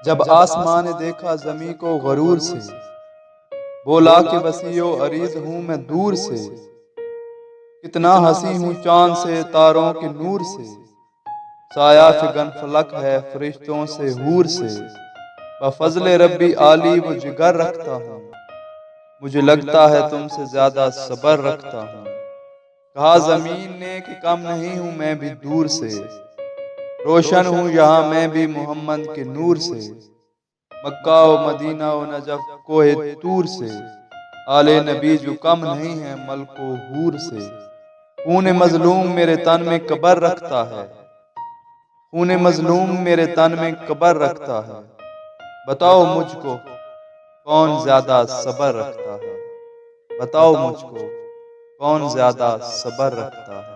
جب آسمان نے دیکھا زمیں کو غرور سے، بولا کہ وسیع و عریض ہوں میں دور سے، کتنا ہنسی ہوں چاند سے تاروں کے نور سے، سایہ فگن فلک ہے فرشتوں سے حور سے، بفضل ربی عالی و جگر رکھتا ہوں، مجھے لگتا ہے تم سے زیادہ صبر رکھتا ہوں۔ کہا زمین نے کہ کم نہیں ہوں میں بھی دور سے، روشن ہوں یہاں میں بھی محمد کے نور سے، مکہ و مدینہ و نجف کوہ طور سے، آل نبی جو کم نہیں ہے ملک و حور سے۔ خون مظلوم میرے تن میں قبر رکھتا ہے، خون مظلوم میرے تن میں قبر رکھتا ہے، بتاؤ مجھ کو کون زیادہ صبر رکھتا ہے، بتاؤ مجھ کو کون زیادہ صبر رکھتا ہے۔